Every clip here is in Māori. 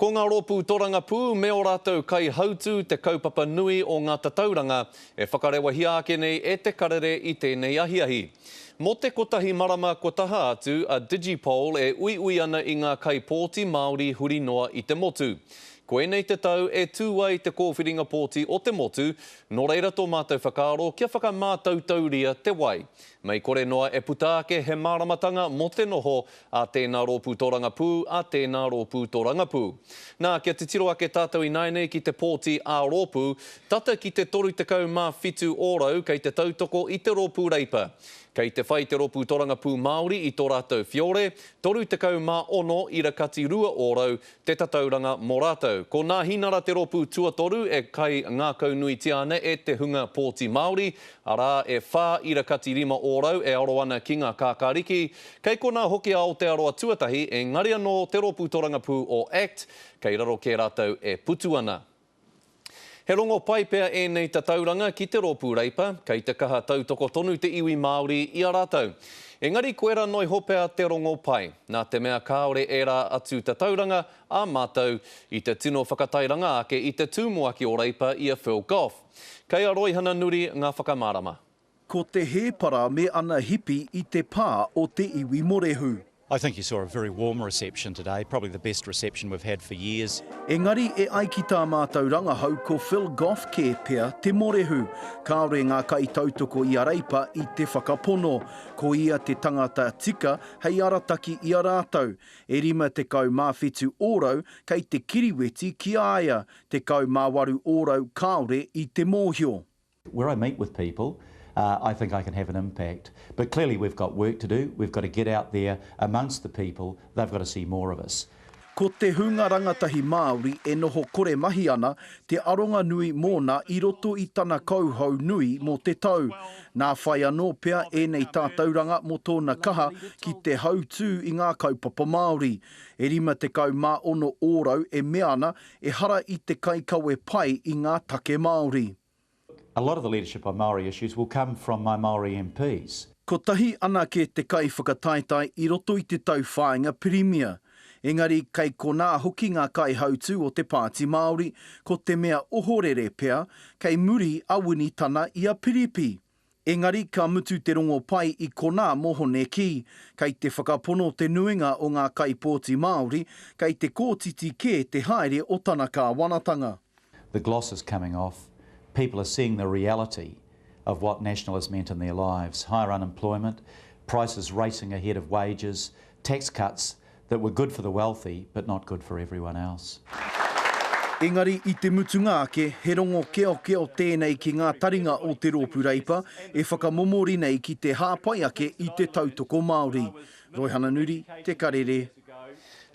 Ko ngā rōpū Tōrangapū, me o rātou kai hautū te kaupapa nui o ngā tatauranga e whakarewa hia ake nei e te karere i tēnei ahiahi. Mo te kotahi marama ko taha atu, a Digipol e ui ana i ngā kai pōti Māori huri noa i te motu. Ko enei te tau e tūai te kōwhiringa pōti o te motu, no reira tō mātou whakaaro kia whakamātautauria te wai. Mei kore noa e puta ake he māramatanga mo te noho a tēnā rōpū Tōrangapū, a tēnā rōpū Tōrangapū. Nā, kia te tiro ake tātou i naine ki te pōti a rōpū, tata ki te 37 ōrau kei te tautoko i te rōpū reipa. Kei te whai te rōpū Tōrangapū Māori i tō rātou whiore, 36 i rakati 2 ōrau te tatauranga mō rātou. Ko nā hinara te rōpū tuatoru e kai ngā kaunui tiane e te hunga pōti Māori, arā e whā i rakati 5 ōrau e aro ana ki ngā kākāriki. Kei ko nā hoki a o te aroa tuatahi e ngari anō te rōpū Tōrangapū o ACT, kei raro ke rātou e putu ana. He rongo pai pea e nei tatauranga ki te rōpū reipa, kei te kaha tautoko tonu te iwi Māori i a rātou. Engari koera noi hopea te rongo pai, nā te mea kāore e rā atu tatauranga a mātou i te tino whakatairanga ake i te tūmuaki o reipa i a Phil Goff. Kei a Roihana Nuri ngā whakamārama. Ko te hēpara me ana hipi i te pā o te iwi morehu. I think you saw a very warm reception today, probably the best reception we've had for years. Engari e ai ki tā mātou rangahau ko Phil Goff ke pea te morehu. Kāore ngā kai tautoko i a reipa i te whakapono. Ko ia te tangata tika hei arataki i a rātou. E rima te kau mawhitu ōrau kei te kiriweti ki aia. Te kau māwaru ōrau kāore i te mōhio. Where I meet with people, I think I can have an impact. But clearly we've got work to do. We've got to get out there amongst the people. They've got to see more of us. Ko te hunga rangatahi Māori e noho kore mahi ana te aronga nui mōna i roto i tana kauhau nui mō te tau. Nā whai anō pea e nei tātauranga mō tōna kaha ki te hautū i ngā kaupapa Māori. E rima te kau mā ono ōrau e meana e hara i te kaikawe pai i ngā take Māori. A lot of the leadership on Māori issues will come from my Māori MPs. Ko tahi ana ke te kai whakataitai i roto i te tau whāinga Premier. Engari, kei ko nā hoki ngā kai hautū o te pāti Māori, ko te mea ohorere pea, kei muri awini tana i a piripi. Engari, ka mutu te rongo pai i ko nā mohone ki, kei te whakapono te nuinga o ngā kai pōti Māori, kei te kōtiti ke te haere o tana kāwanatanga. The gloss is coming off. People are seeing the reality of what National has meant in their lives. Higher unemployment, prices racing ahead of wages, tax cuts that were good for the wealthy but not good for everyone else. Engari, i te mutunga ake, he rongo keo tēnei ki ngā taringa o te rōpū reipa, e whakamomori nei ki te hāpai ake i te tautoko Māori. Roihana Nuri, te karere.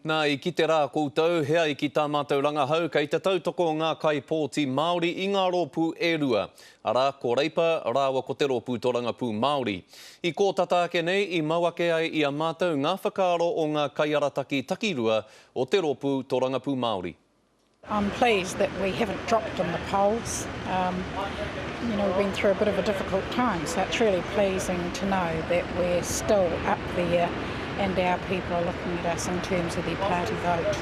Nā, i ki te rā koutou, hea i ki tā mātou rangahau, kei te tautoko ngā kai pōti Māori i ngā rōpū e rua. Arā, ko reipa, rāua ko te rōpū Tōrangapū Māori. I kō tata ake nei, i mauake ai i a mātou ngā whakaaro o ngā kai arataki takirua o te rōpū Tōrangapū Māori. I'm pleased that we haven't dropped in the polls. We've been through a bit of a difficult time, so it's really pleasing to know that we're still up there and our people are looking at us in terms of their party vote.